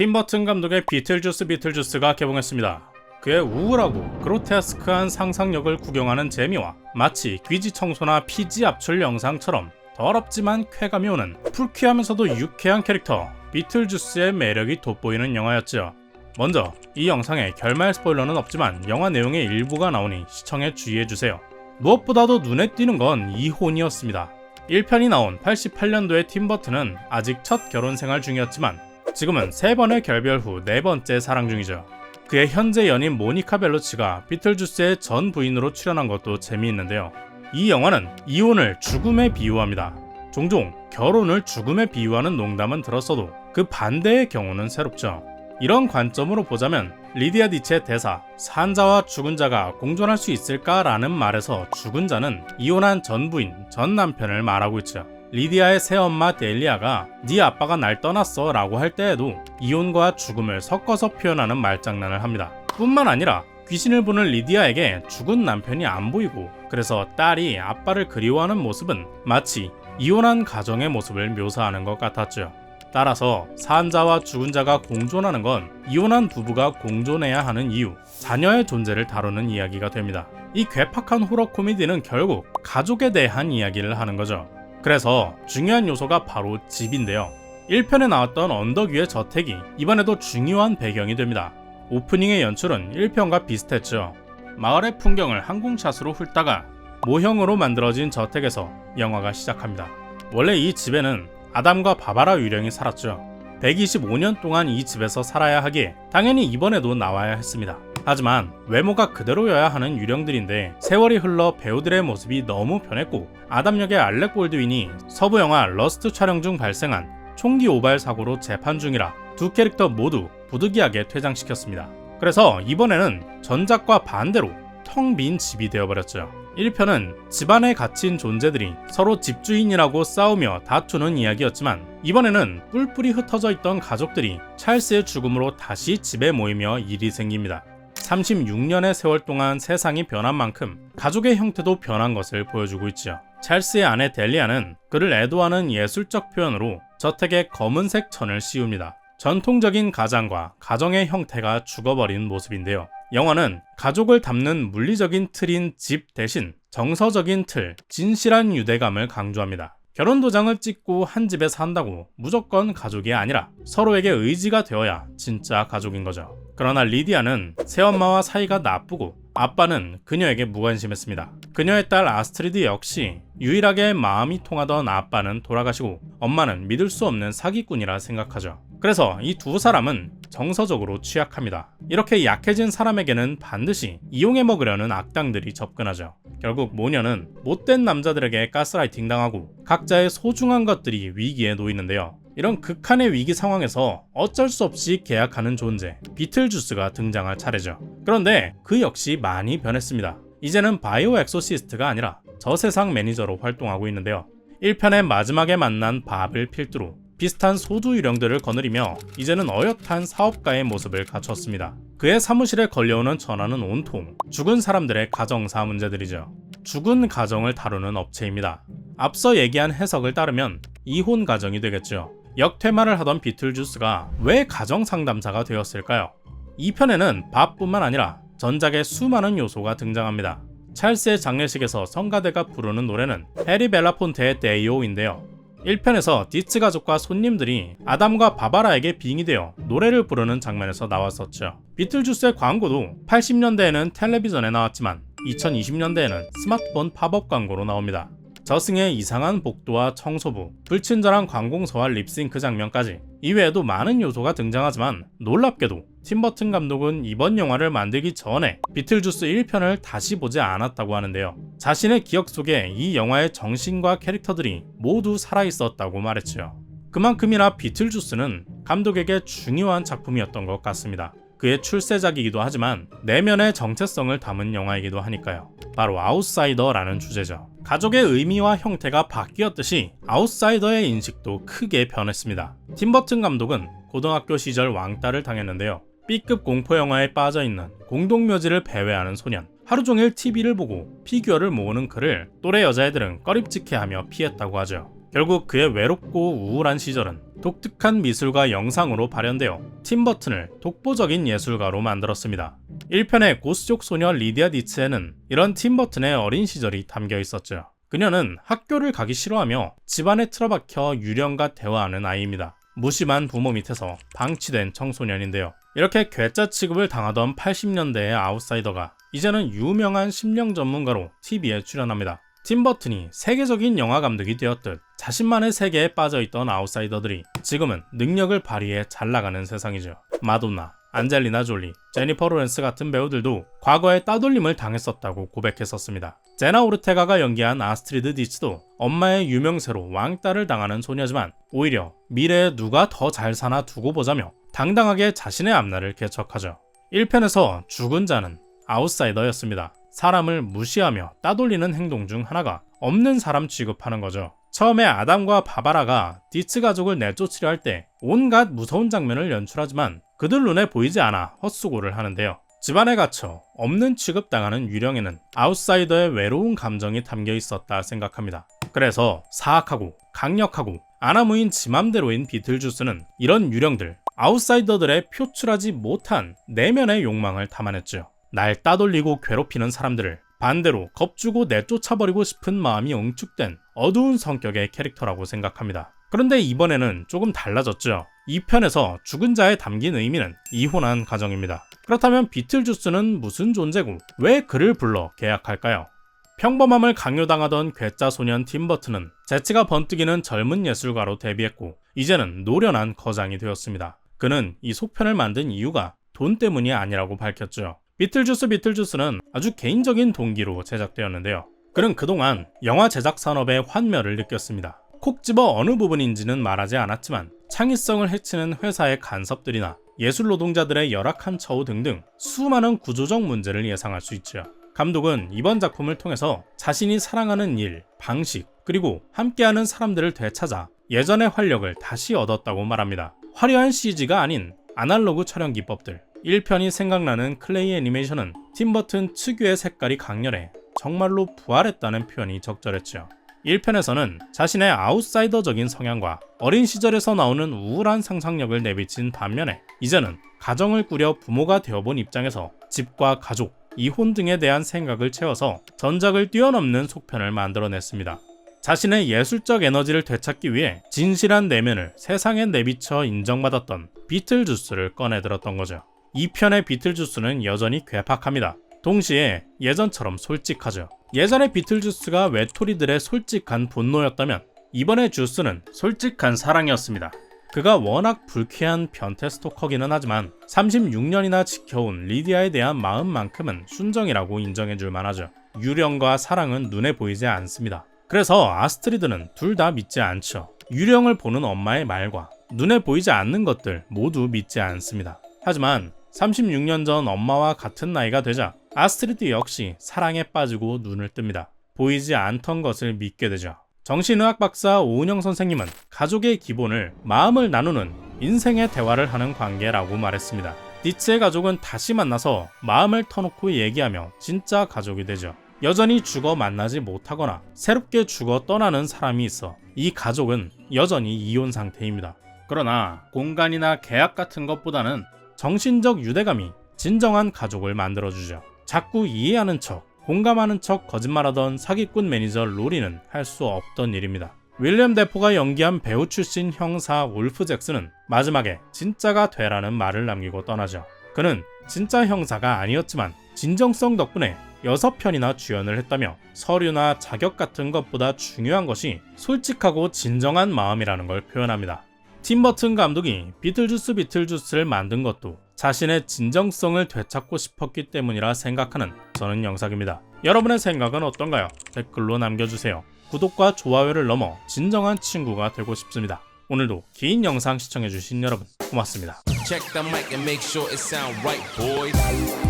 팀 버튼 감독의 비틀주스가 개봉했습니다. 그의 우울하고 그로테스크한 상상력을 구경하는 재미와 마치 귀지 청소나 피지 압출 영상처럼 더럽지만 쾌감이 오는 불쾌하면서도 유쾌한 캐릭터 비틀주스의 매력이 돋보이는 영화였죠. 먼저 이 영상에 결말 스포일러는 없지만 영화 내용의 일부가 나오니 시청에 주의해주세요. 무엇보다도 눈에 띄는 건 이혼이었습니다. 1편이 나온 88년도의 팀 버튼은 아직 첫 결혼 생활 중이었지만 지금은 3번의 결별 후 4번째 사랑 중이죠. 그의 현재 연인 모니카 벨루치가 비틀주스의 전 부인으로 출연한 것도 재미있는데요. 이 영화는 이혼을 죽음에 비유합니다. 종종 결혼을 죽음에 비유하는 농담은 들었어도 그 반대의 경우는 새롭죠. 이런 관점으로 보자면 리디아 디치의 대사 "산자와 죽은 자가 공존할 수 있을까?" 라는 말에서 죽은 자는 이혼한 전 부인, 전 남편을 말하고 있죠. 리디아의 새엄마 델리아가 "네 아빠가 날 떠났어" 라고 할 때에도 이혼과 죽음을 섞어서 표현하는 말장난을 합니다. 뿐만 아니라 귀신을 보는 리디아에게 죽은 남편이 안 보이고 그래서 딸이 아빠를 그리워하는 모습은 마치 이혼한 가정의 모습을 묘사하는 것 같았죠. 따라서 산자와 죽은 자가 공존하는 건 이혼한 부부가 공존해야 하는 이유, 자녀의 존재를 다루는 이야기가 됩니다. 이 괴팍한 호러 코미디는 결국 가족에 대한 이야기를 하는 거죠. 그래서 중요한 요소가 바로 집인데요. 1편에 나왔던 언덕 위의 저택이 이번에도 중요한 배경이 됩니다. 오프닝의 연출은 1편과 비슷했죠. 마을의 풍경을 항공샷으로 훑다가 모형으로 만들어진 저택에서 영화가 시작합니다. 원래 이 집에는 아담과 바바라 유령이 살았죠. 125년 동안 이 집에서 살아야 하기에 당연히 이번에도 나와야 했습니다. 하지만 외모가 그대로여야 하는 유령들인데 세월이 흘러 배우들의 모습이 너무 변했고 아담 역의 알렉 볼드윈이 서부 영화 러스트 촬영 중 발생한 총기 오발 사고로 재판 중이라 두 캐릭터 모두 부득이하게 퇴장시켰습니다. 그래서 이번에는 전작과 반대로 텅 빈 집이 되어버렸죠. 1편은 집안에 갇힌 존재들이 서로 집주인이라고 싸우며 다투는 이야기였지만 이번에는 뿔뿔이 흩어져 있던 가족들이 찰스의 죽음으로 다시 집에 모이며 일이 생깁니다. 36년의 세월 동안 세상이 변한 만큼 가족의 형태도 변한 것을 보여주고 있죠. 찰스의 아내 델리아는 그를 애도하는 예술적 표현으로 저택에 검은색 천을 씌웁니다. 전통적인 가장과 가정의 형태가 죽어버린 모습인데요. 영화는 가족을 담는 물리적인 틀인 집 대신 정서적인 틀, 진실한 유대감을 강조합니다. 결혼 도장을 찍고 한 집에 산다고 무조건 가족이 아니라 서로에게 의지가 되어야 진짜 가족인 거죠. 그러나 리디아는 새엄마와 사이가 나쁘고 아빠는 그녀에게 무관심했습니다. 그녀의 딸 아스트리드 역시 유일하게 마음이 통하던 아빠는 돌아가시고 엄마는 믿을 수 없는 사기꾼이라 생각하죠. 그래서 이 두 사람은 정서적으로 취약합니다. 이렇게 약해진 사람에게는 반드시 이용해 먹으려는 악당들이 접근하죠. 결국 모녀는 못된 남자들에게 가스라이팅 당하고 각자의 소중한 것들이 위기에 놓이는데요. 이런 극한의 위기 상황에서 어쩔 수 없이 계약하는 존재 비틀주스가 등장할 차례죠. 그런데 그 역시 많이 변했습니다. 이제는 바이오 엑소시스트가 아니라 저세상 매니저로 활동하고 있는데요. 1편의 마지막에 만난 밥을 필두로 비슷한 소두 유령들을 거느리며 이제는 어엿한 사업가의 모습을 갖췄습니다. 그의 사무실에 걸려오는 전화는 온통 죽은 사람들의 가정사 문제들이죠. 죽은 가정을 다루는 업체입니다. 앞서 얘기한 해석을 따르면 이혼 가정이 되겠죠. 역퇴마를 하던 비틀주스가 왜 가정 상담사가 되었을까요? 2편에는 밥뿐만 아니라 전작의 수많은 요소가 등장합니다. 찰스의 장례식에서 성가대가 부르는 노래는 해리 벨라폰테의 데이오인데요. 1편에서 디츠 가족과 손님들이 아담과 바바라에게 빙의되어 노래를 부르는 장면에서 나왔었죠. 비틀주스의 광고도 80년대에는 텔레비전에 나왔지만 2020년대에는 스마트폰 팝업 광고로 나옵니다. 저승의 이상한 복도와 청소부, 불친절한 관공서와 립싱크 장면까지 이외에도 많은 요소가 등장하지만 놀랍게도 팀 버튼 감독은 이번 영화를 만들기 전에 비틀주스 1편을 다시 보지 않았다고 하는데요. 자신의 기억 속에 이 영화의 정신과 캐릭터들이 모두 살아있었다고 말했죠. 그만큼이나 비틀주스는 감독에게 중요한 작품이었던 것 같습니다. 그의 출세작이기도 하지만 내면의 정체성을 담은 영화이기도 하니까요. 바로 아웃사이더라는 주제죠. 가족의 의미와 형태가 바뀌었듯이 아웃사이더의 인식도 크게 변했습니다. 팀 버튼 감독은 고등학교 시절 왕따를 당했는데요. B급 공포영화에 빠져있는 공동묘지를 배회하는 소년, 하루 종일 TV를 보고 피규어를 모으는 그를 또래 여자애들은 꺼림칙해하며 피했다고 하죠. 결국 그의 외롭고 우울한 시절은 독특한 미술과 영상으로 발현되어 팀 버튼을 독보적인 예술가로 만들었습니다. 1편의 고스족 소녀 리디아 니츠에는 이런 팀 버튼의 어린 시절이 담겨 있었죠. 그녀는 학교를 가기 싫어하며 집안에 틀어박혀 유령과 대화하는 아이입니다. 무심한 부모 밑에서 방치된 청소년인데요. 이렇게 괴짜 취급을 당하던 80년대의 아웃사이더가 이제는 유명한 심령 전문가로 TV에 출연합니다. 팀 버튼이 세계적인 영화 감독이 되었듯 자신만의 세계에 빠져있던 아웃사이더들이 지금은 능력을 발휘해 잘나가는 세상이죠. 마돈나, 안젤리나 졸리, 제니퍼 로렌스 같은 배우들도 과거에 따돌림을 당했었다고 고백했었습니다. 제나 오르테가가 연기한 아스트리드 디츠도 엄마의 유명세로 왕따를 당하는 소녀지만 오히려 미래에 누가 더 잘 사나 두고 보자며 당당하게 자신의 앞날을 개척하죠. 1편에서 죽은 자는 아웃사이더였습니다. 사람을 무시하며 따돌리는 행동 중 하나가 없는 사람 취급하는 거죠. 처음에 아담과 바바라가 디츠 가족을 내쫓으려 할 때 온갖 무서운 장면을 연출하지만 그들 눈에 보이지 않아 헛수고를 하는데요. 집안에 갇혀 없는 취급당하는 유령에는 아웃사이더의 외로운 감정이 담겨 있었다 생각합니다. 그래서 사악하고 강력하고 아나무인 지 맘대로인 비틀주스는 이런 유령들, 아웃사이더들의 표출하지 못한 내면의 욕망을 담아냈죠. 날 따돌리고 괴롭히는 사람들을 반대로 겁주고 내쫓아버리고 싶은 마음이 응축된 어두운 성격의 캐릭터라고 생각합니다. 그런데 이번에는 조금 달라졌죠. 2편에서 죽은 자에 담긴 의미는 이혼한 가정입니다. 그렇다면 비틀주스는 무슨 존재고 왜 그를 불러 계약할까요? 평범함을 강요당하던 괴짜 소년 팀 버튼은 재치가 번뜩이는 젊은 예술가로 데뷔했고 이제는 노련한 거장이 되었습니다. 그는 이 속편을 만든 이유가 돈 때문이 아니라고 밝혔죠. 비틀주스는 아주 개인적인 동기로 제작되었는데요. 그는 그동안 영화 제작 산업의 환멸을 느꼈습니다. 콕 집어 어느 부분인지는 말하지 않았지만 창의성을 해치는 회사의 간섭들이나 예술 노동자들의 열악한 처우 등등 수많은 구조적 문제를 예상할 수 있죠. 감독은 이번 작품을 통해서 자신이 사랑하는 일, 방식, 그리고 함께하는 사람들을 되찾아 예전의 활력을 다시 얻었다고 말합니다. 화려한 CG가 아닌 아날로그 촬영 기법들, 1편이 생각나는 클레이 애니메이션은 팀 버튼 특유의 색깔이 강렬해 정말로 부활했다는 표현이 적절했죠. 1편에서는 자신의 아웃사이더적인 성향과 어린 시절에서 나오는 우울한 상상력을 내비친 반면에 이제는 가정을 꾸려 부모가 되어본 입장에서 집과 가족, 이혼 등에 대한 생각을 채워서 전작을 뛰어넘는 속편을 만들어냈습니다. 자신의 예술적 에너지를 되찾기 위해 진실한 내면을 세상에 내비쳐 인정받았던 비틀주스를 꺼내들었던 거죠. 2편의 비틀주스는 여전히 괴팍합니다. 동시에 예전처럼 솔직하죠. 예전의 비틀주스가 외톨이들의 솔직한 분노였다면 이번의 주스는 솔직한 사랑이었습니다. 그가 워낙 불쾌한 변태 스토커기는 하지만 36년이나 지켜온 리디아에 대한 마음만큼은 순정이라고 인정해줄 만하죠. 유령과 사랑은 눈에 보이지 않습니다. 그래서 아스트리드는 둘 다 믿지 않죠. 유령을 보는 엄마의 말과 눈에 보이지 않는 것들 모두 믿지 않습니다. 하지만 36년 전 엄마와 같은 나이가 되자 아스트리드 역시 사랑에 빠지고 눈을 뜹니다. 보이지 않던 것을 믿게 되죠. 정신의학 박사 오은영 선생님은 가족의 기본을 마음을 나누는 인생의 대화를 하는 관계라고 말했습니다. 니츠의 가족은 다시 만나서 마음을 터놓고 얘기하며 진짜 가족이 되죠. 여전히 죽어 만나지 못하거나 새롭게 죽어 떠나는 사람이 있어 이 가족은 여전히 이혼 상태입니다. 그러나 공간이나 계약 같은 것보다는 정신적 유대감이 진정한 가족을 만들어주죠. 자꾸 이해하는 척, 공감하는 척 거짓말하던 사기꾼 매니저 로리는 할 수 없던 일입니다. 윌리엄 데포가 연기한 배우 출신 형사 울프 잭슨은 마지막에 진짜가 되라는 말을 남기고 떠나죠. 그는 진짜 형사가 아니었지만 진정성 덕분에 6편이나 주연을 했다며 서류나 자격 같은 것보다 중요한 것이 솔직하고 진정한 마음이라는 걸 표현합니다. 팀 버튼 감독이 비틀주스를 만든 것도 자신의 진정성을 되찾고 싶었기 때문이라 생각하는 저는 영상입니다. 여러분의 생각은 어떤가요? 댓글로 남겨주세요. 구독과 좋아요를 넘어 진정한 친구가 되고 싶습니다. 오늘도 긴 영상 시청해주신 여러분 고맙습니다. Check the mic and make sure it sound right, boys.